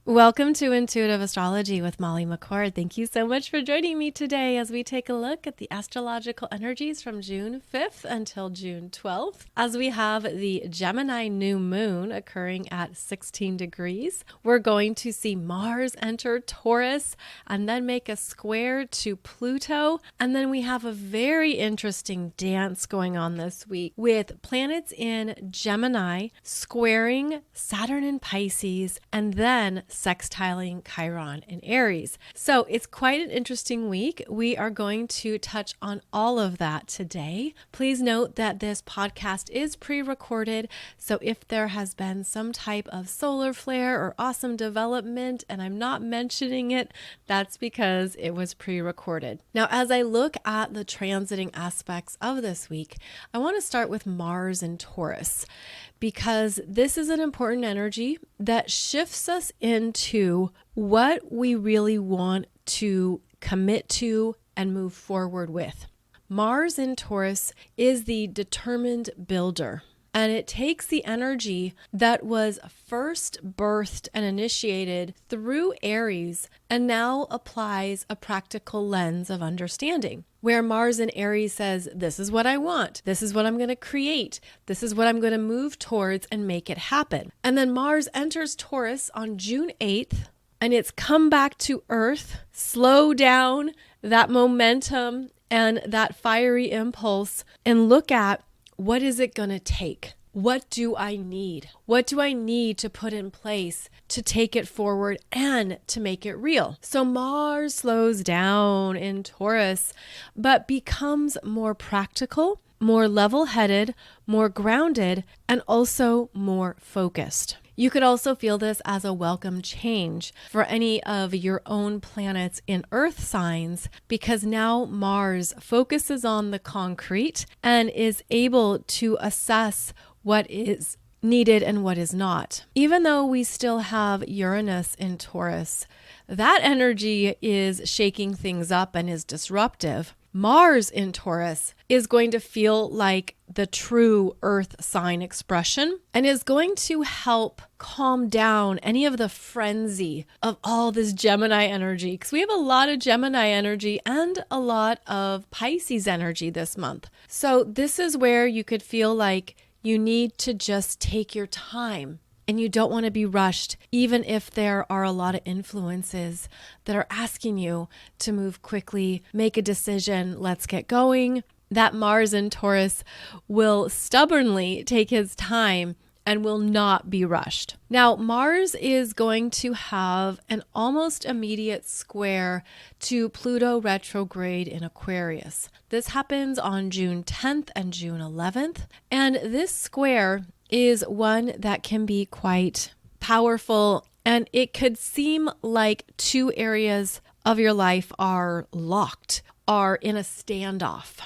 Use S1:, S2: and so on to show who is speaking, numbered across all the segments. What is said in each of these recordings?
S1: Welcome to Intuitive Astrology with Molly McCord. Thank you so much for joining me today as we take a look at the astrological energies from June 5th until June 12th. As we have the Gemini new moon occurring at 16 degrees, we're going to see Mars enter Taurus and then make a square to Pluto. And then we have a very interesting dance going on this week with planets in Gemini squaring Saturn in Pisces and then sextiling Chiron in Aries. So it's quite an interesting week. We are going to touch on all of that today. Please note that this podcast is pre-recorded. So if there has been some type of solar flare or awesome development and I'm not mentioning it, that's because it was pre-recorded. Now, as I look at the transiting aspects of this week, I want to start with Mars and Taurus, because this is an important energy that shifts us into what we really want to commit to and move forward with. Mars in Taurus is the determined builder, and it takes the energy that was first birthed and initiated through Aries and now applies a practical lens of understanding. Where Mars in Aries says, this is what I want, this is what I'm going to create, this is what I'm going to move towards and make it happen. And then Mars enters Taurus on June 8th, and it's come back to Earth, slow down that momentum and that fiery impulse, and look at what is it going to take? What do I need? What do I need to put in place to take it forward and to make it real? So Mars slows down in Taurus, but becomes more practical, more level-headed, more grounded, and also more focused. You could also feel this as a welcome change for any of your own planets in Earth signs, because now Mars focuses on the concrete and is able to assess what is needed and what is not. Even though we still have Uranus in Taurus, that energy is shaking things up and is disruptive. Mars in Taurus is going to feel like the true Earth sign expression and is going to help calm down any of the frenzy of all this Gemini energy, because we have a lot of Gemini energy and a lot of Pisces energy this month. So this is where you could feel like you need to just take your time. And you don't want to be rushed, even if there are a lot of influences that are asking you to move quickly, make a decision, let's get going. That Mars in Taurus will stubbornly take his time and will not be rushed. Now, Mars is going to have an almost immediate square to Pluto retrograde in Aquarius. This happens on June 10th and June 11th. And this square is one that can be quite powerful, and it could seem like two areas of your life are locked, are in a standoff.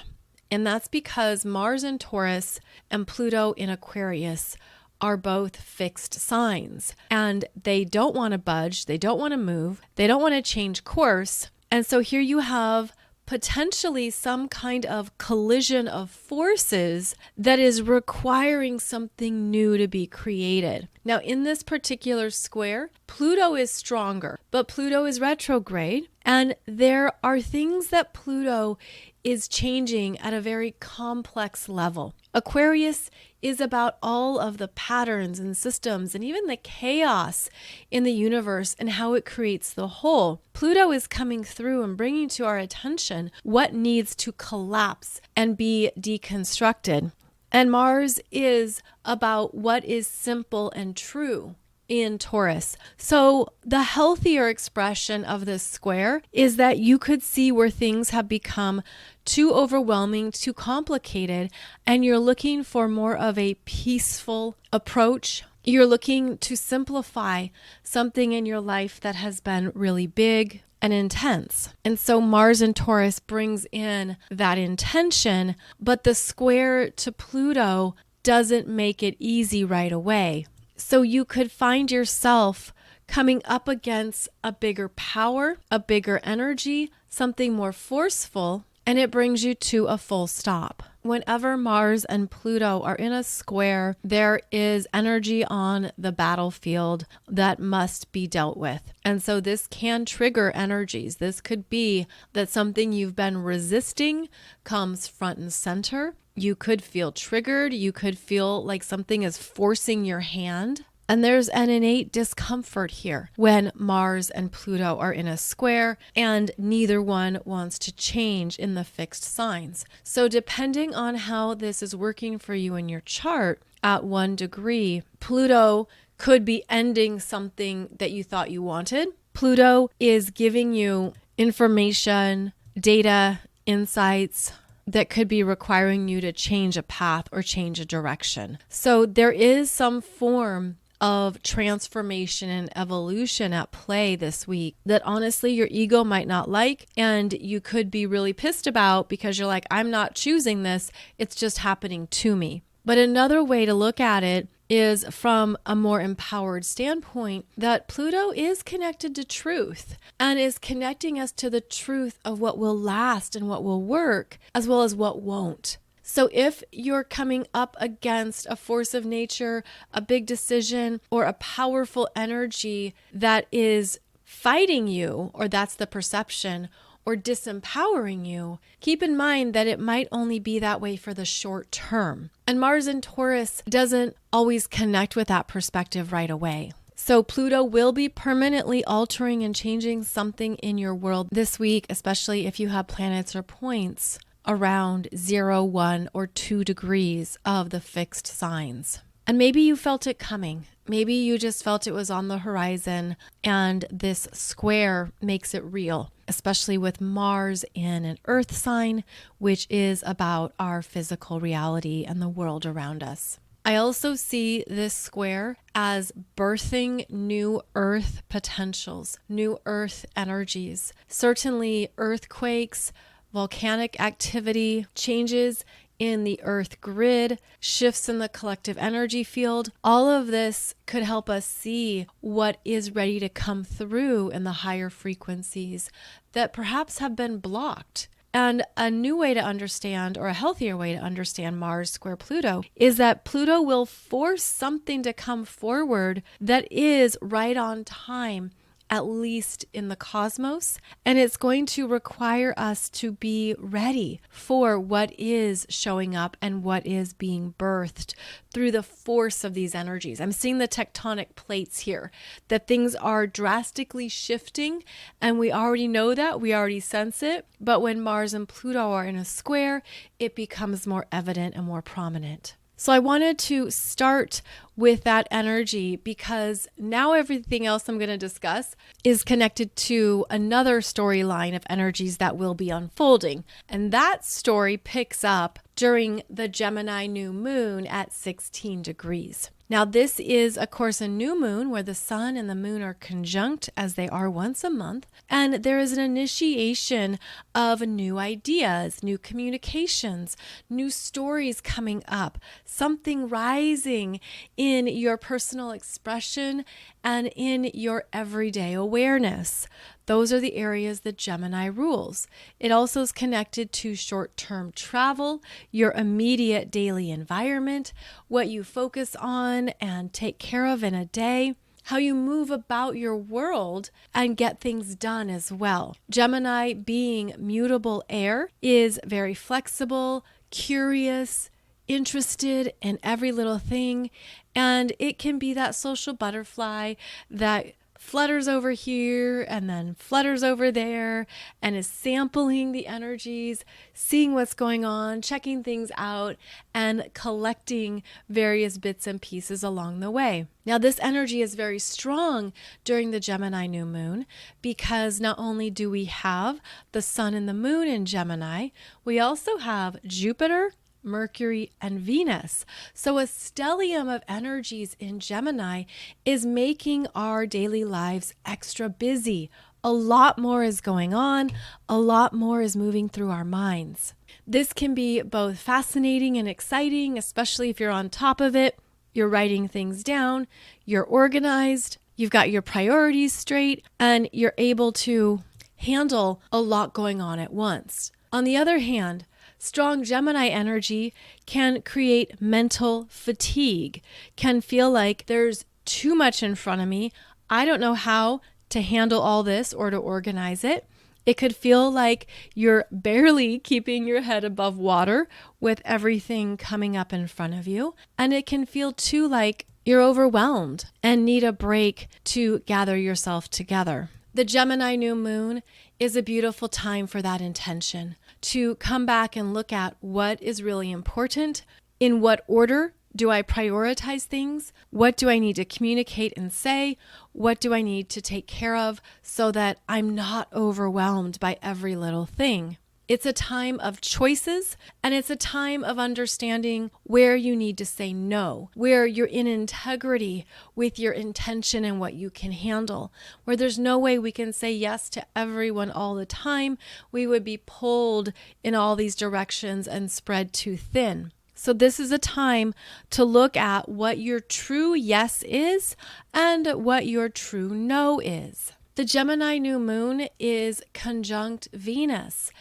S1: And that's because Mars in Taurus and Pluto in Aquarius are both fixed signs, and they don't want to budge, they don't want to move, they don't want to change course. And so here you have potentially some kind of collision of forces that is requiring something new to be created. Now, in this particular square, Pluto is stronger, but Pluto is retrograde, and there are things that Pluto is changing at a very complex level. Aquarius is about all of the patterns and systems and even the chaos in the universe and how it creates the whole. Pluto is coming through and bringing to our attention what needs to collapse and be deconstructed. And Mars is about what is simple and true in Taurus. So the healthier expression of this square is that you could see where things have become too overwhelming, too complicated, and you're looking for more of a peaceful approach. You're looking to simplify something in your life that has been really big and intense. And so Mars in Taurus brings in that intention, but the square to Pluto doesn't make it easy right away. So you could find yourself coming up against a bigger power, a bigger energy, something more forceful, and it brings you to a full stop. whenever Mars and Pluto are in a square, there is energy on the battlefield that must be dealt with. And so this can trigger energies. This could be that something you've been resisting comes front and center. You could feel triggered. You could feel like something is forcing your hand. And there's an innate discomfort here when Mars and Pluto are in a square and neither one wants to change in the fixed signs. So depending on how this is working for you in your chart at 1 degree, Pluto could be ending something that you thought you wanted. Pluto is giving you information, data, insights that could be requiring you to change a path or change a direction. So there is some form of transformation and evolution at play this week that honestly your ego might not like, and you could be really pissed about because you're like, I'm not choosing this, it's just happening to me. But another way to look at it is from a more empowered standpoint that Pluto is connected to truth and is connecting us to the truth of what will last and what will work, as well as what won't. So if you're coming up against a force of nature, a big decision, or a powerful energy that is fighting you, or that's the perception, or disempowering you, keep in mind that it might only be that way for the short term. And Mars in Taurus doesn't always connect with that perspective right away. So Pluto will be permanently altering and changing something in your world this week, especially if you have planets or points around 0, 1, or 2 degrees of the fixed signs. And maybe you felt it coming. Maybe you just felt it was on the horizon, and this square makes it real, especially with Mars in an earth sign, which is about our physical reality and the world around us. I also see this square as birthing new earth potentials, new earth energies. Certainly earthquakes, volcanic activity, changes in the earth grid, shifts in the collective energy field. All of this could help us see what is ready to come through in the higher frequencies that perhaps have been blocked. And a new way to understand, or a healthier way to understand Mars square Pluto, is that Pluto will force something to come forward that is right on time, at least in the cosmos, and it's going to require us to be ready for what is showing up and what is being birthed through the force of these energies. I'm seeing the tectonic plates here, that things are drastically shifting, and we already know that, we already sense it, but when Mars and Pluto are in a square, it becomes more evident and more prominent. So I wanted to start with that energy because now everything else I'm going to discuss is connected to another storyline of energies that will be unfolding. And that story picks up during the Gemini new moon at 16 degrees. Now, this is, of course, a new moon where the sun and the moon are conjunct as they are once a month. And there is an initiation of new ideas, new communications, new stories coming up, something rising in your personal expression and in your everyday awareness. Those are the areas that Gemini rules. It also is connected to short-term travel, your immediate daily environment, what you focus on and take care of in a day, how you move about your world and get things done as well. Gemini, being mutable air, is very flexible, curious, interested in every little thing, and it can be that social butterfly that flutters over here and then flutters over there and is sampling the energies, seeing what's going on, checking things out, and collecting various bits and pieces along the way. Now, this energy is very strong during the Gemini new moon because not only do we have the sun and the moon in Gemini, we also have Jupiter, Mercury, and Venus. So a stellium of energies in Gemini is making our daily lives extra busy. A lot more is going on. A lot more is moving through our minds. This can be both fascinating and exciting, especially if you're on top of it. You're writing things down. You're organized. You've got your priorities straight, and you're able to handle a lot going on at once. On the other hand, Strong Gemini energy can create mental fatigue, can feel like there's too much in front of me. I don't know how to handle all this or to organize it. It could feel like you're barely keeping your head above water with everything coming up in front of you. And it can feel too like you're overwhelmed and need a break to gather yourself together. The Gemini new moon is a beautiful time for that intention, to come back and look at what is really important, in what order do I prioritize things, what do I need to communicate and say, what do I need to take care of so that I'm not overwhelmed by every little thing. It's a time of choices, and it's a time of understanding where you need to say no, where you're in integrity with your intention and what you can handle, where there's no way we can say yes to everyone all the time. We would be pulled in all these directions and spread too thin. So this is a time to look at what your true yes is and what your true no is. The Gemini new moon is conjunct Venus,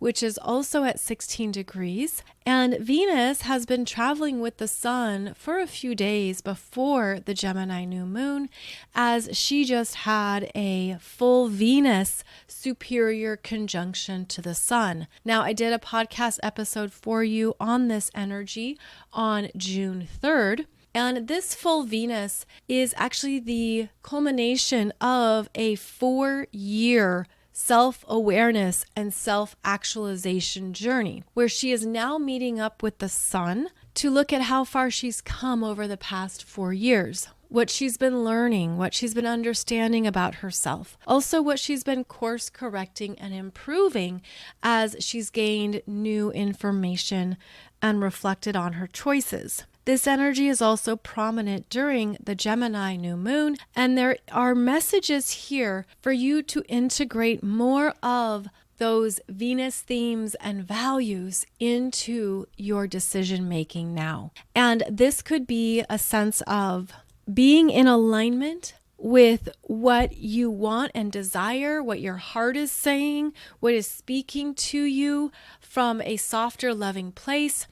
S1: which is also at 16 degrees. And Venus has been traveling with the sun for a few days before the Gemini new moon, as she just had a full Venus superior conjunction to the sun. Now, I did a podcast episode for you on this energy on June 3rd. And this full Venus is actually the culmination of a 4-year self-awareness and self-actualization journey, where she is now meeting up with the sun to look at how far she's come over the past 4 years, what she's been learning, what she's been understanding about herself, also what she's been course correcting and improving as she's gained new information and reflected on her choices. This energy is also prominent during the Gemini new moon, and there are messages here for you to integrate more of those Venus themes and values into your decision making now. And this could be a sense of being in alignment with what you want and desire, what your heart is saying, what is speaking to you from a softer, loving place.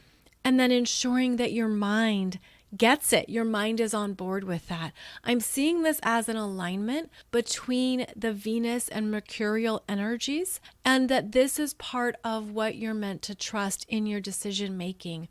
S1: And then ensuring that your mind gets it. Your mind is on board with that. I'm seeing this as an alignment between the Venus and Mercurial energies, and that this is part of what you're meant to trust in your decision making,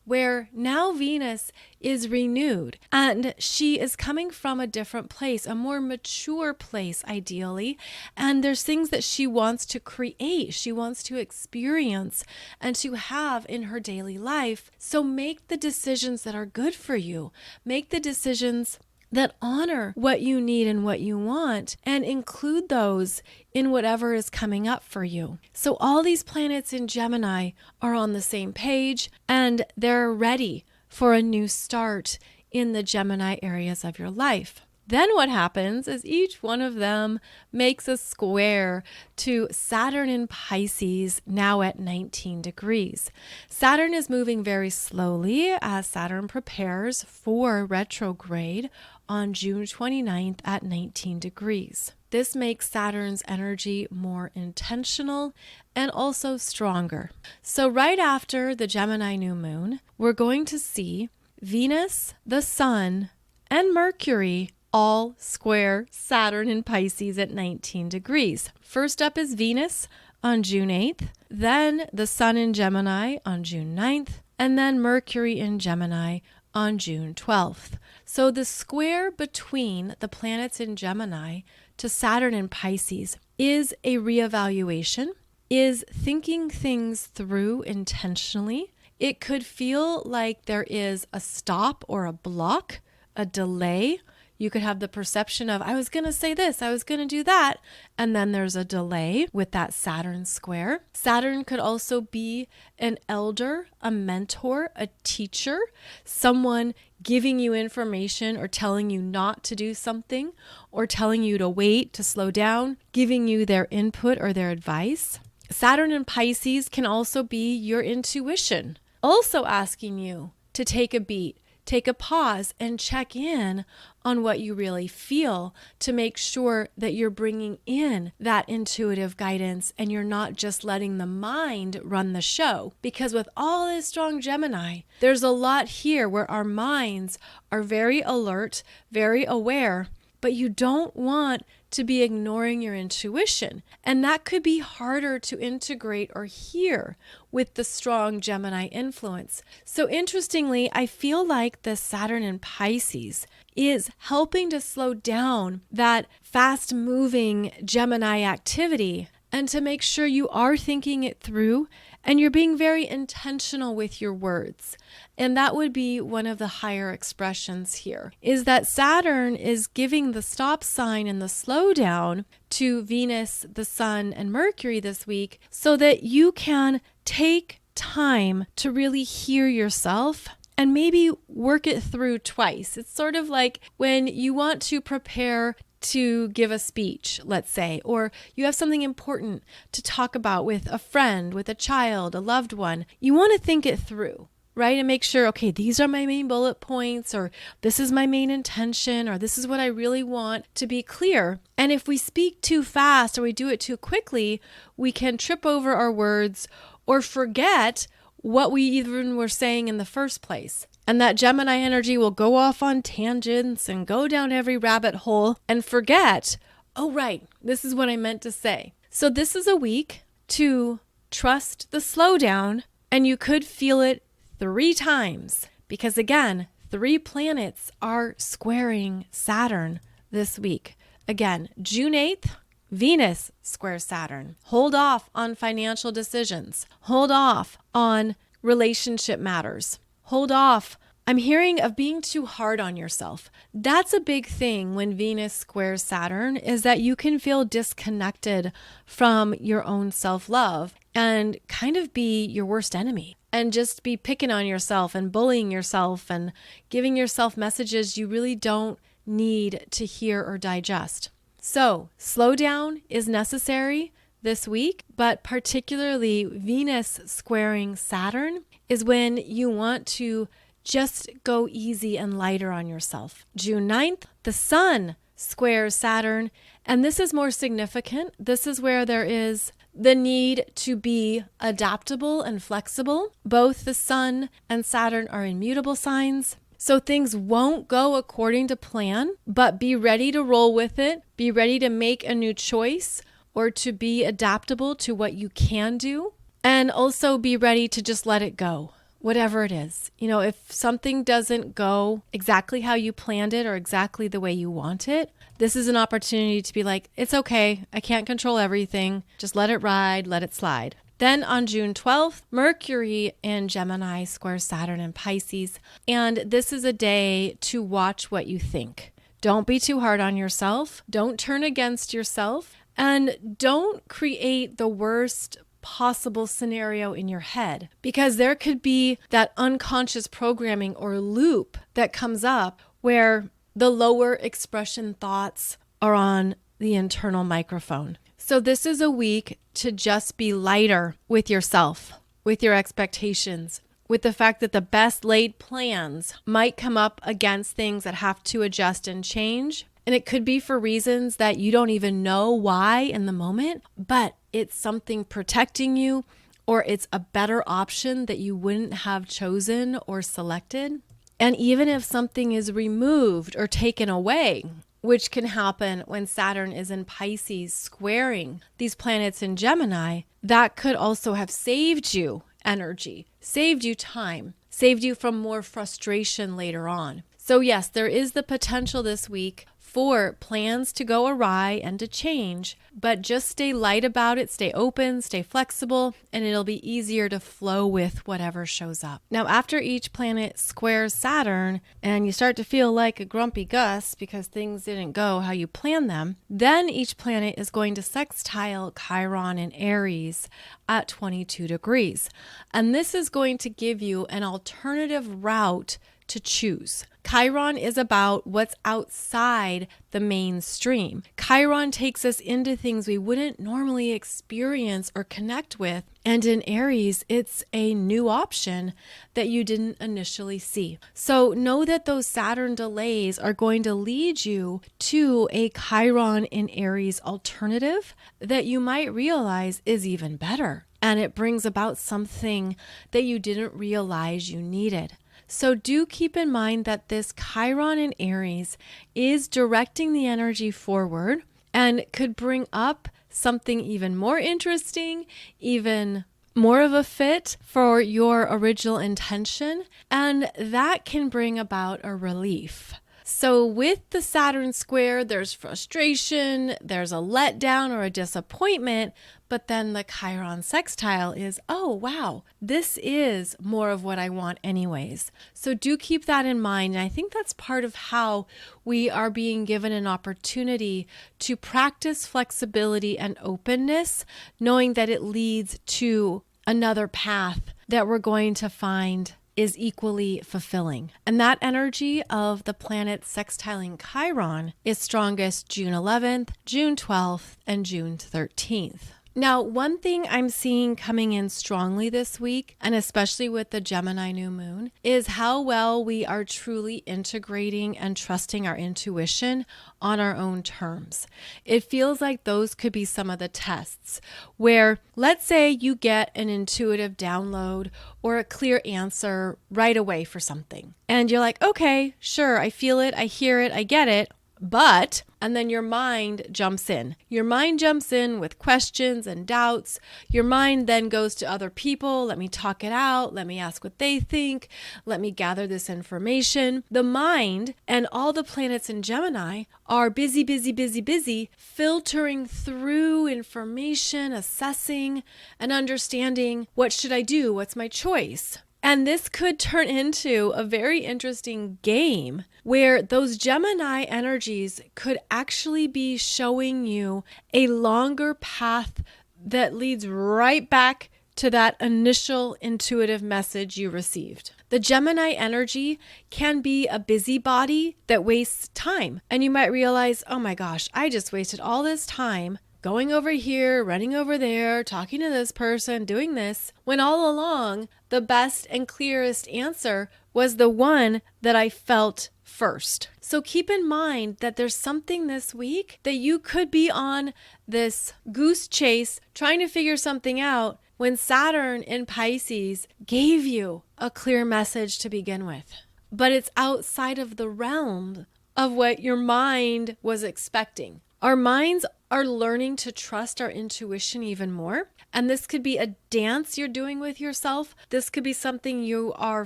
S1: where now Venus is renewed and she is coming from a different place, a more mature place ideally, and there's things that she wants to create, she wants to experience and to have in her daily life. So make the decisions that are good for you. Make the decisions that honor what you need and what you want, and include those in whatever is coming up for you. So all these planets in Gemini are on the same page, and they're ready for a new start in the Gemini areas of your life. Then what happens is each one of them makes a square to Saturn in Pisces, now at 19 degrees. Saturn is moving very slowly as Saturn prepares for retrograde on June 29th at 19 degrees. This makes Saturn's energy more intentional and also stronger. So right after the Gemini new moon, we're going to see Venus, the Sun, and Mercury all square Saturn in Pisces at 19 degrees. First up is Venus on June 8th, then the Sun in Gemini on June 9th, and then Mercury in Gemini on June 12th. So the square between the planets in Gemini to Saturn in Pisces is a reevaluation, is thinking things through intentionally. It could feel like there is a stop or a block, a delay. You could have the perception of, I was going to say this, I was going to do that. And then there's a delay with that Saturn square. Saturn could also be an elder, a mentor, a teacher, someone giving you information or telling you not to do something, or telling you to wait, to slow down, giving you their input or their advice. Saturn in Pisces can also be your intuition, also asking you to take a beat, take a pause and check in on what you really feel to make sure that you're bringing in that intuitive guidance and you're not just letting the mind run the show. Because with all this strong Gemini, there's a lot here where our minds are very alert, very aware, but you don't want to be ignoring your intuition. And that could be harder to integrate or hear with the strong Gemini influence. So interestingly, I feel like the Saturn in Pisces is helping to slow down that fast-moving Gemini activity and to make sure you are thinking it through and you're being very intentional with your words. And that would be one of the higher expressions here, is that Saturn is giving the stop sign and the slowdown to Venus, the Sun, and Mercury this week so that you can take time to really hear yourself and maybe work it through twice. It's sort of like when you want to prepare to give a speech, let's say, or you have something important to talk about with a friend, with a child, a loved one. You want to think it through, right? And make sure, okay, these are my main bullet points, or this is my main intention, or this is what I really want to be clear. And if we speak too fast or we do it too quickly, we can trip over our words or forget what we even were saying in the first place. And that Gemini energy will go off on tangents and go down every rabbit hole and forget, oh, right, this is what I meant to say. So this is a week to trust the slowdown, and you could feel it 3 times because, again, 3 planets are squaring Saturn this week. Again, June 8th, Venus squares Saturn. Hold off on financial decisions. Hold off on relationship matters. Hold off. I'm hearing of being too hard on yourself. That's a big thing when Venus squares Saturn, is that you can feel disconnected from your own self-love and kind of be your worst enemy and just be picking on yourself and bullying yourself and giving yourself messages you really don't need to hear or digest. So, slow down is necessary this week, but particularly Venus squaring Saturn is when you want to just go easy and lighter on yourself. June 9th, the Sun squares Saturn, and this is more significant. This is where there is the need to be adaptable and flexible. Both the Sun and Saturn are in mutable signs. So things won't go according to plan, but be ready to roll with it. Be ready to make a new choice or to be adaptable to what you can do. And also be ready to just let it go, whatever it is. You know, if something doesn't go exactly how you planned it or exactly the way you want it, this is an opportunity to be like, it's okay. I can't control everything. Just let it ride, let it slide. Then on June 12th, Mercury in Gemini squares Saturn in Pisces. And this is a day to watch what you think. Don't be too hard on yourself. Don't turn against yourself. And don't create the worst possible scenario in your head, because there could be that unconscious programming or loop that comes up where the lower expression thoughts are on the internal microphone. So this is a week to just be lighter with yourself, with your expectations, with the fact that the best laid plans might come up against things that have to adjust and change. And it could be for reasons that you don't even know why in the moment, but it's something protecting you, or it's a better option that you wouldn't have chosen or selected. And even if something is removed or taken away, which can happen when Saturn is in Pisces squaring these planets in Gemini, that could also have saved you energy, saved you time, saved you from more frustration later on. So yes, there is the potential this week for plans to go awry and to change, but just stay light about it, stay open, stay flexible, and it'll be easier to flow with whatever shows up. Now, after each planet squares Saturn and you start to feel like a grumpy Gus because things didn't go how you planned them, then each planet is going to sextile Chiron in Aries at 22 degrees. And this is going to give you an alternative route to choose. Chiron is about what's outside the mainstream. Chiron takes us into things we wouldn't normally experience or connect with. And in Aries, it's a new option that you didn't initially see. So know that those Saturn delays are going to lead you to a Chiron in Aries alternative that you might realize is even better. And it brings about something that you didn't realize you needed. So do keep in mind that this Chiron in Aries is directing the energy forward and could bring up something even more interesting, even more of a fit for your original intention, and that can bring about a relief. So with the Saturn square, there's frustration, there's a letdown or a disappointment, but then the Chiron sextile is, oh, wow, this is more of what I want anyways. So do keep that in mind. And I think that's part of how we are being given an opportunity to practice flexibility and openness, knowing that it leads to another path that we're going to find is equally fulfilling. And that energy of the planet sextiling Chiron is strongest June 11th, June 12th, and June 13th. Now, one thing I'm seeing coming in strongly this week, and especially with the Gemini new moon, is how well we are truly integrating and trusting our intuition on our own terms. It feels like those could be some of the tests where, let's say you get an intuitive download or a clear answer right away for something. And you're like, okay, sure, I feel it, I hear it, I get it. But, and then your mind jumps in. Your mind jumps in with questions and doubts. Your mind then goes to other people. Let me talk it out. Let me ask what they think. Let me gather this information. The mind and all the planets in Gemini are busy, filtering through information, assessing, and understanding what should I do? What's my choice? And this could turn into a very interesting game where those Gemini energies could actually be showing you a longer path that leads right back to that initial intuitive message you received. The Gemini energy can be a busybody that wastes time. And you might realize, oh my gosh, I just wasted all this time going over here, running over there, talking to this person, doing this, when all along the best and clearest answer was the one that I felt first. So keep in mind that there's something this week that you could be on this goose chase trying to figure something out when Saturn in Pisces gave you a clear message to begin with. But it's outside of the realm of what your mind was expecting. Our minds are learning to trust our intuition even more. And this could be a dance you're doing with yourself. This could be something you are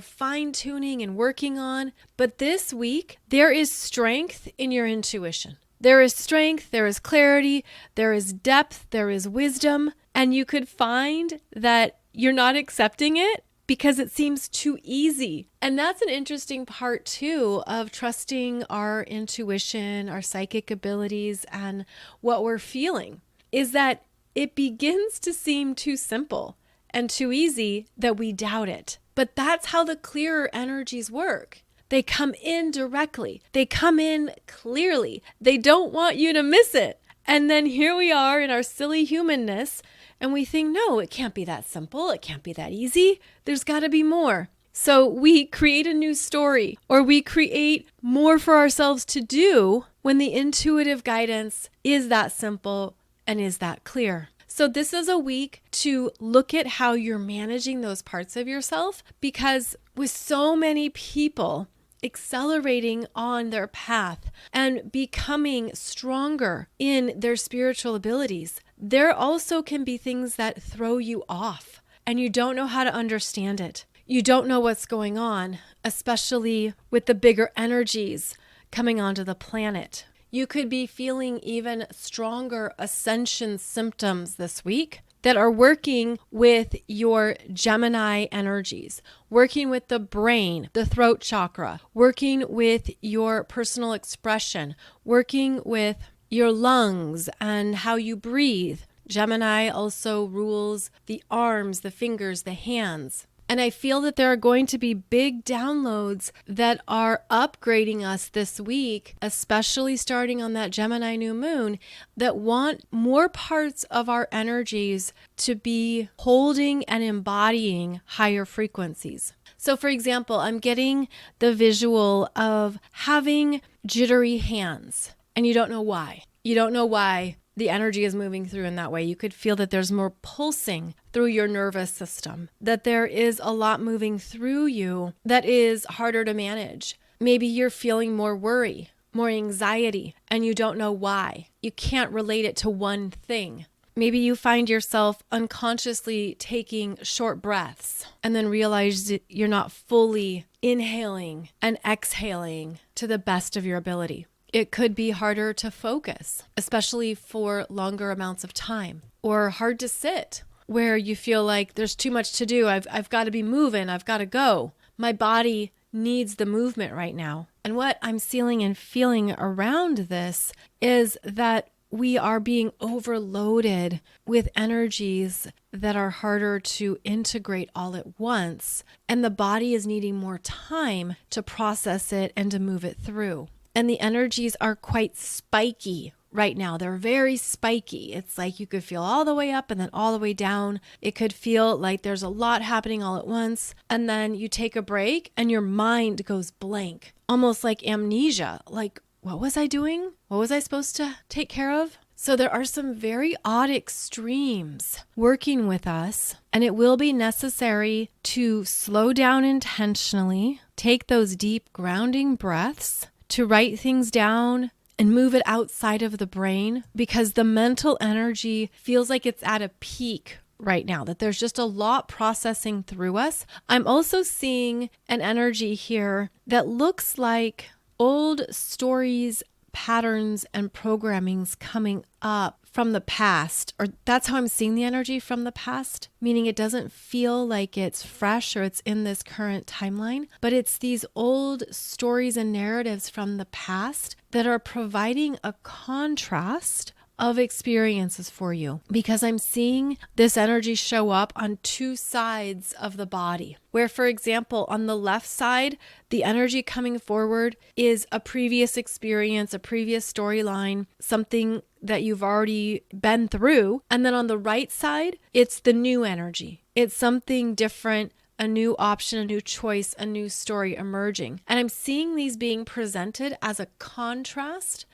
S1: fine-tuning and working on. But this week, there is strength in your intuition. There is strength, there is clarity, there is depth, there is wisdom. And you could find that you're not accepting it because it seems too easy. And that's an interesting part too of trusting our intuition, our psychic abilities, and what we're feeling, is that it begins to seem too simple and too easy that we doubt it. But that's how the clearer energies work. They come in directly. They come in clearly. They don't want you to miss it. And then here we are in our silly humanness, and we think, no, it can't be that simple. It can't be that easy. There's got to be more. So we create a new story, or we create more for ourselves to do when the intuitive guidance is that simple and is that clear. So this is a week to look at how you're managing those parts of yourself, because with so many people accelerating on their path and becoming stronger in their spiritual abilities, there also can be things that throw you off and you don't know how to understand it. You don't know what's going on, especially with the bigger energies coming onto the planet. You could be feeling even stronger ascension symptoms this week that are working with your Gemini energies, working with the brain, the throat chakra, working with your personal expression, working with your lungs and how you breathe. Gemini also rules the arms, the fingers, the hands. And I feel that there are going to be big downloads that are upgrading us this week, especially starting on that Gemini new moon, that want more parts of our energies to be holding and embodying higher frequencies. So for example, I'm getting the visual of having jittery hands, and you don't know why. You don't know why the energy is moving through in that way. You could feel that there's more pulsing through your nervous system, that there is a lot moving through you that is harder to manage. Maybe you're feeling more worry, more anxiety, and you don't know why. You can't relate it to one thing. Maybe you find yourself unconsciously taking short breaths and then realize that you're not fully inhaling and exhaling to the best of your ability. It could be harder to focus, especially for longer amounts of time, or hard to sit where you feel like there's too much to do. I've got to be moving. I've got to go. My body needs the movement right now. And what I'm seeing and feeling around this is that we are being overloaded with energies that are harder to integrate all at once. And the body is needing more time to process it and to move it through. And the energies are quite spiky right now. They're very spiky. It's like you could feel all the way up and then all the way down. It could feel like there's a lot happening all at once. And then you take a break and your mind goes blank, almost like amnesia. Like, what was I doing? What was I supposed to take care of? So there are some very odd extremes working with us, and it will be necessary to slow down intentionally, take those deep grounding breaths, to write things down and move it outside of the brain, because the mental energy feels like it's at a peak right now, that there's just a lot processing through us. I'm also seeing an energy here that looks like old stories, patterns, and programmings coming up from the past, or that's how I'm seeing the energy from the past, meaning it doesn't feel like it's fresh or it's in this current timeline, but it's these old stories and narratives from the past that are providing a contrast of experiences for you, because I'm seeing this energy show up on two sides of the body, where, for example, on the left side, the energy coming forward is a previous experience, a previous storyline, something that you've already been through. And then on the right side, it's the new energy. It's something different, a new option, a new choice, a new story emerging. And I'm seeing these being presented as a contrast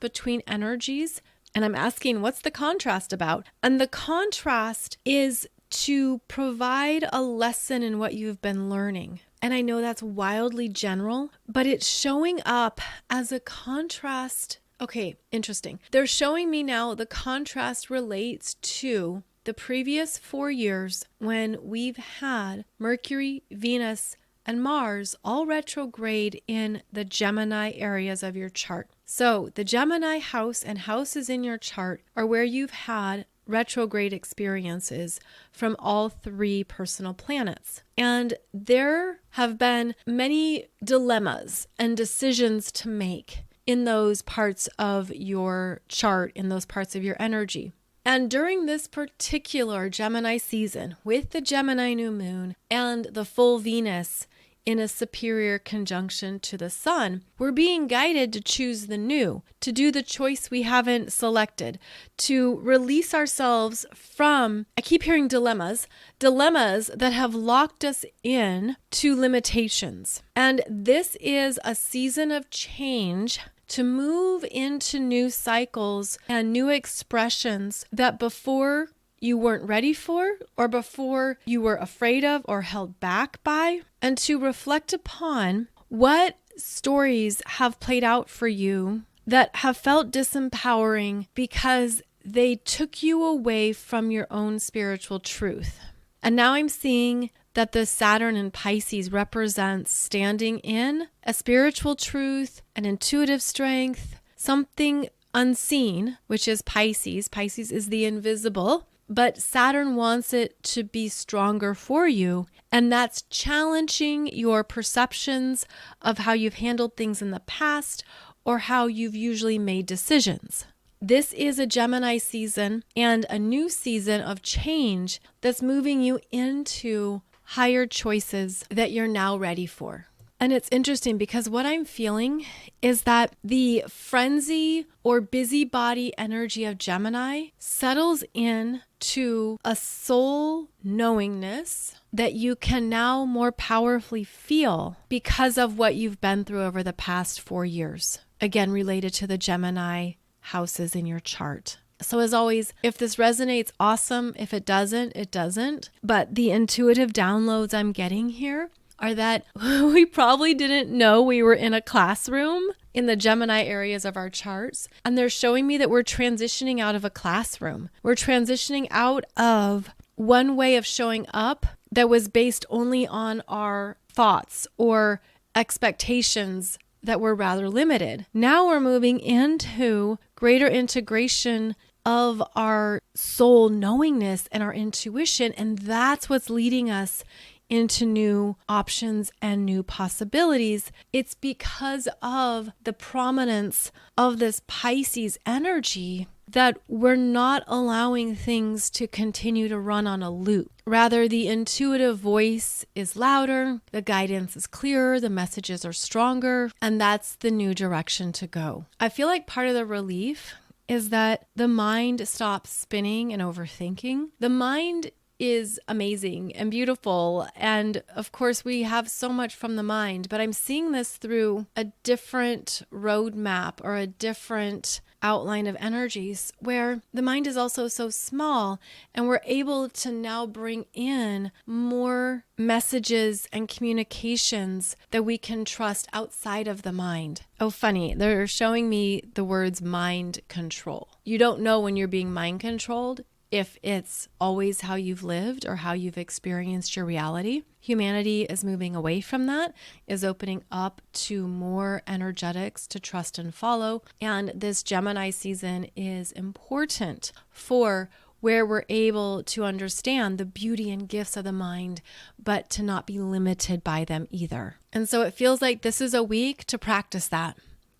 S1: between energies. And I'm asking, what's the contrast about? And the contrast is to provide a lesson in what you've been learning. And I know that's wildly general, but it's showing up as a contrast. Okay, interesting. They're showing me now the contrast relates to the previous 4 years when we've had Mercury, Venus, and Mars all retrograde in the Gemini areas of your chart. So the Gemini house and houses in your chart are where you've had retrograde experiences from all three personal planets. And there have been many dilemmas and decisions to make in those parts of your chart, in those parts of your energy. And during this particular Gemini season, with the Gemini new moon and the full Venus in a superior conjunction to the sun, we're being guided to choose the new, to do the choice we haven't selected, to release ourselves from, I keep hearing dilemmas that have locked us in to limitations. And this is a season of change to move into new cycles and new expressions that before you weren't ready for, or before you were afraid of or held back by, and to reflect upon what stories have played out for you that have felt disempowering because they took you away from your own spiritual truth. And now I'm seeing that the Saturn in Pisces represents standing in a spiritual truth, an intuitive strength, something unseen, which is Pisces. Pisces is the invisible, but Saturn wants it to be stronger for you. And that's challenging your perceptions of how you've handled things in the past or how you've usually made decisions. This is a Gemini season and a new season of change that's moving you into higher choices that you're now ready for. And it's interesting because what I'm feeling is that the frenzy or busybody energy of Gemini settles in to a soul knowingness that you can now more powerfully feel because of what you've been through over the past 4 years. Again, related to the Gemini houses in your chart. So as always, if this resonates, awesome. If it doesn't, it doesn't. But the intuitive downloads I'm getting here are that we probably didn't know we were in a classroom in the Gemini areas of our charts. And they're showing me that we're transitioning out of a classroom. We're transitioning out of one way of showing up that was based only on our thoughts or expectations that were rather limited. Now we're moving into greater integration of our soul knowingness and our intuition. And that's what's leading us into new options and new possibilities. It's because of the prominence of this Pisces energy that we're not allowing things to continue to run on a loop. Rather, the intuitive voice is louder, the guidance is clearer, the messages are stronger, and that's the new direction to go. I feel like part of the relief is that the mind stops spinning and overthinking. The mind is amazing and beautiful. And of course, we have so much from the mind, but I'm seeing this through a different roadmap or a different outline of energies where the mind is also so small and we're able to now bring in more messages and communications that we can trust outside of the mind. Oh, funny. They're showing me the words mind control. You don't know when you're being mind controlled if it's always how you've lived or how you've experienced your reality. Humanity is moving away from that, is opening up to more energetics to trust and follow. And this Gemini season is important for where we're able to understand the beauty and gifts of the mind, but to not be limited by them either. And so it feels like this is a week to practice that,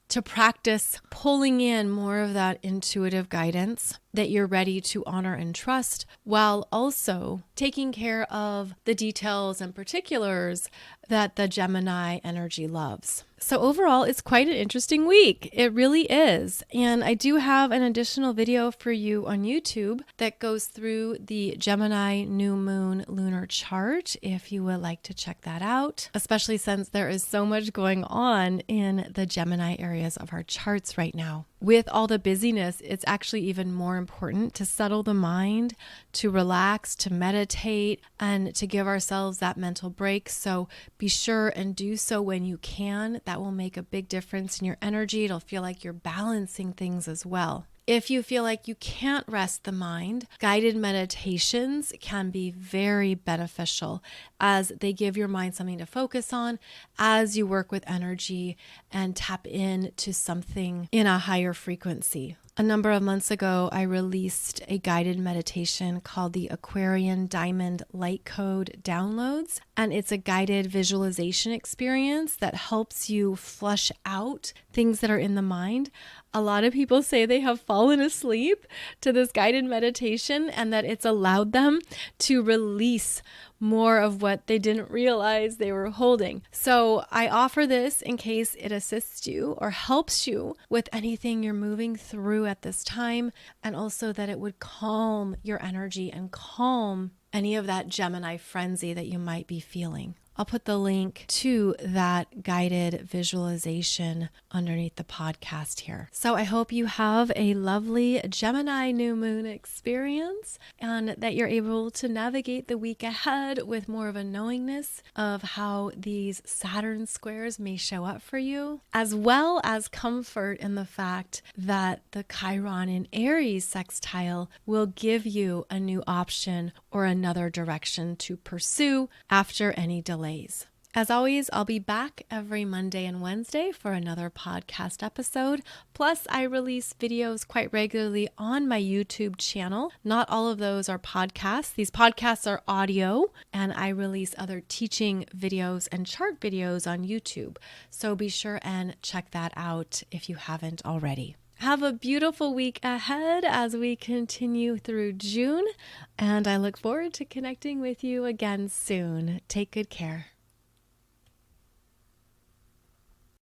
S1: to practice pulling in more of that intuitive guidance that you're ready to honor and trust, while also taking care of the details and particulars that the Gemini energy loves. So overall, it's quite an interesting week. It really is. And I do have an additional video for you on YouTube that goes through the Gemini new moon lunar chart if you would like to check that out, especially since there is so much going on in the Gemini areas of our charts right now. With all the busyness, it's actually even more important to settle the mind, to relax, to meditate, and to give ourselves that mental break. So be sure and do so when you can. That will make a big difference in your energy. It'll feel like you're balancing things as well. If you feel like you can't rest the mind, guided meditations can be very beneficial as they give your mind something to focus on as you work with energy and tap into something in a higher frequency. A number of months ago, I released a guided meditation called the Aquarian Diamond Light Code Downloads, and it's a guided visualization experience that helps you flush out things that are in the mind. A lot of people say they have fallen asleep to this guided meditation and that it's allowed them to release more of what they didn't realize they were holding. So I offer this in case it assists you or helps you with anything you're moving through at this time, and also that it would calm your energy and calm any of that Gemini frenzy that you might be feeling. I'll put the link to that guided visualization underneath the podcast here. So I hope you have a lovely Gemini new moon experience and that you're able to navigate the week ahead with more of a knowingness of how these Saturn squares may show up for you, as well as comfort in the fact that the Chiron in Aries sextile will give you a new option or another direction to pursue after any delays. As always, I'll be back every Monday and Wednesday for another podcast episode. Plus, I release videos quite regularly on my YouTube channel. Not all of those are podcasts. These podcasts are audio, and I release other teaching videos and chart videos on YouTube. So be sure and check that out if you haven't already. Have a beautiful week ahead as we continue through June, and I look forward to connecting with you again soon. Take good care.